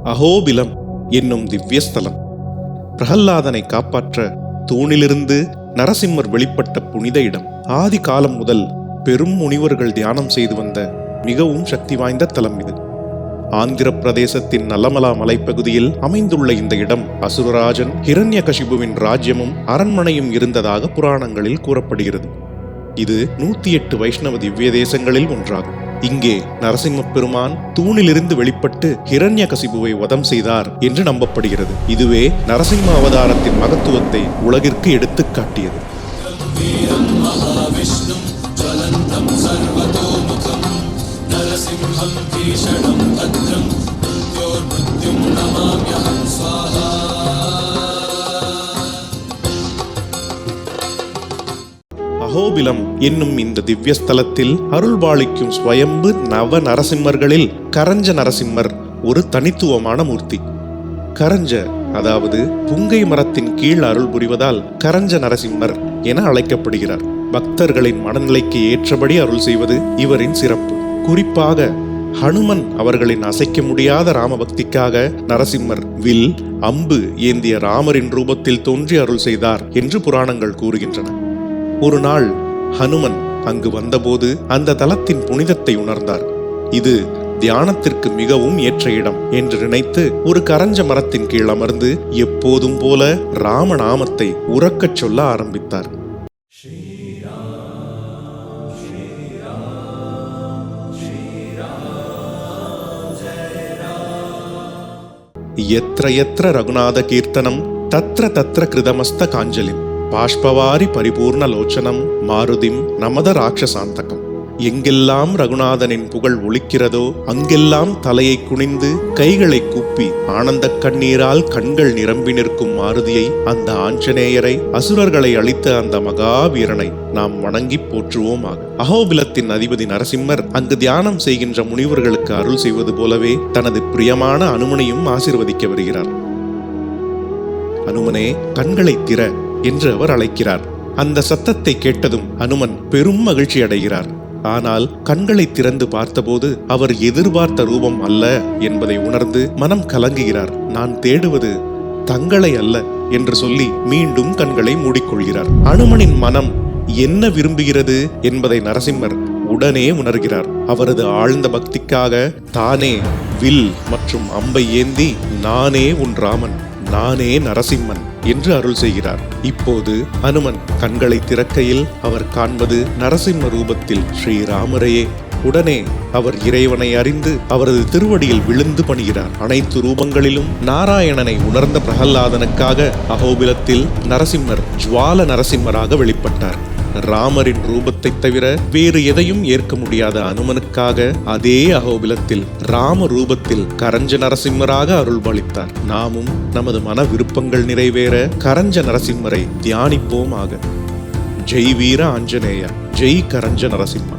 அஹோபிலம் என்னும் திவ்யஸ்தலம். பிரகல்லாதனை காப்பாற்ற தூணிலிருந்து நரசிம்மர் வெளிப்பட்ட புனித இடம். ஆதி காலம் முதல் பெரும் முனிவர்கள் தியானம் செய்து வந்த மிகவும் சக்தி வாய்ந்த தலம் இது. ஆந்திர பிரதேசத்தின் நலமலா மலைப்பகுதியில் அமைந்துள்ள இந்த இடம் அசுரராஜன் ஹிரண்யகசிபுவின் ராஜ்யமும் அரண்மனையும் இருந்ததாக புராணங்களில் கூறப்படுகிறது. இது 108 வைஷ்ணவ திவ்ய தேசங்களில் ஒன்றாகும். இங்கே நரசிம்ம பெருமான் தூணிலிருந்து வெளிப்பட்டு ஹிரண்யகசிபுவை வதம் செய்தார் என்று நம்பப்படுகிறது. இதுவே நரசிம்ம அவதாரத்தின் மகத்துவத்தை உலகிற்கு எடுத்துக் காட்டியது. அஹோபிலம் என்னும் இந்த திவ்யஸ்தலத்தில் அருள்பாலிக்கும் ஸ்வயம்பு நவ நரசிம்மர்களில் கரஞ்ச நரசிம்மர் ஒரு தனித்துவமான மூர்த்தி. கரஞ்ச அதாவது புங்கை மரத்தின் கீழ் அருள் புரிவதால் கரஞ்ச நரசிம்மர் என அழைக்கப்படுகிறார். பக்தர்களின் மனநிலைக்கு ஏற்றபடி அருள் செய்வது இவரின் சிறப்பு. குறிப்பாக ஹனுமன் அவர்களின் அசைக்க முடியாத ராமபக்திக்காக நரசிம்மர் வில் அம்பு ஏந்திய ராமரின் ரூபத்தில் தோன்றி அருள் செய்தார் என்று புராணங்கள் கூறுகின்றன. ஒரு நாள் ஹனுமன் அங்கு வந்தபோது அந்த தலத்தின் புனிதத்தை உணர்ந்தார். இது தியானத்திற்கு மிகவும் ஏற்ற இடம் என்று நினைத்து ஒரு கரஞ்ச மரத்தின் கீழ் அமர்ந்து எப்போதும் போல ராமநாமத்தை உரக்கச் சொல்ல ஆரம்பித்தார். எத்ர எத்ர ரகுநாத கீர்த்தனம் தத்ர தத்ர கிருதமஸ்த காஞ்சலிம் பாஷ்பவாரி பரிபூர்ண லோச்சனம் மாருதிம் நமத ராட்சசாந்தகம். எங்கெல்லாம் ரகுநாதனின் புகழ் ஒலிக்கிறதோ அங்கெல்லாம் தலையை குனிந்து கைகளை கூப்பி ஆனந்த கண்ணீரால் கண்கள் நிரம்பி நிற்கும் மாருதியை, அந்த ஆஞ்சநேயரை, அசுரர்களை அழித்த அந்த மகாவீரனை நாம் வணங்கி போற்றுவோமாக. அஹோபிலத்தின் அதிபதி நரசிம்மர் அங்கு தியானம் செய்கின்ற முனிவர்களுக்கு அருள் செய்வது போலவே தனது பிரியமான அனுமனையும் ஆசீர்வதிக்க வருகிறார். அனுமனே, கண்களை திற என்று அவர் அழைக்கிறார். அந்த சத்தத்தை கேட்டதும் அனுமன் பெரும் மகிழ்ச்சி அடைகிறார். ஆனால் கண்களை திறந்து பார்த்தபோது அவர் எதிர்பார்த்த ரூபம் அல்ல என்பதை உணர்ந்து மனம் கலங்குகிறார். நான் தேடுவது தங்களை அல்ல என்று சொல்லி மீண்டும் கண்களை மூடிக்கொள்கிறார். அனுமனின் மனம் என்ன விரும்புகிறது என்பதை நரசிம்மர் உடனே உணர்கிறார். அவரது ஆழ்ந்த பக்திக்காக தானே வில் மற்றும் அம்பை ஏந்தி நானே உன் ராமன், நானே நரசிம்மன் என்று அருள் செய்கிறார். இப்போது அனுமன் கண்களை திறக்கையில் அவர் காண்பது நரசிம்ம ரூபத்தில் ஸ்ரீராமரையே. உடனே அவர் இறைவனை அறிந்து அவரது திருவடியில் விழுந்து பணிகிறார். அனைத்து ரூபங்களிலும் நாராயணனை உணர்ந்த பிரகல்லாதனுக்காக அஹோபிலத்தில் நரசிம்மர் ஜுவால நரசிம்மராக வெளிப்பட்டார். ராமரின் ரூபத்தை தவிர வேறு எதையும் ஏற்க முடியாத அனுமனுக்காக அதே அஹோபிலத்தில் ராம ரூபத்தில் கரஞ்ச நரசிம்மராக அருள்பாலித்தார். நாமும் நமது மன விருப்பங்கள் நிறைவேற கரஞ்ச நரசிம்மரை தியானிப்போமாக. ஜெய் வீர ஆஞ்சநேயா, ஜெய் கரஞ்ச நரசிம்மா.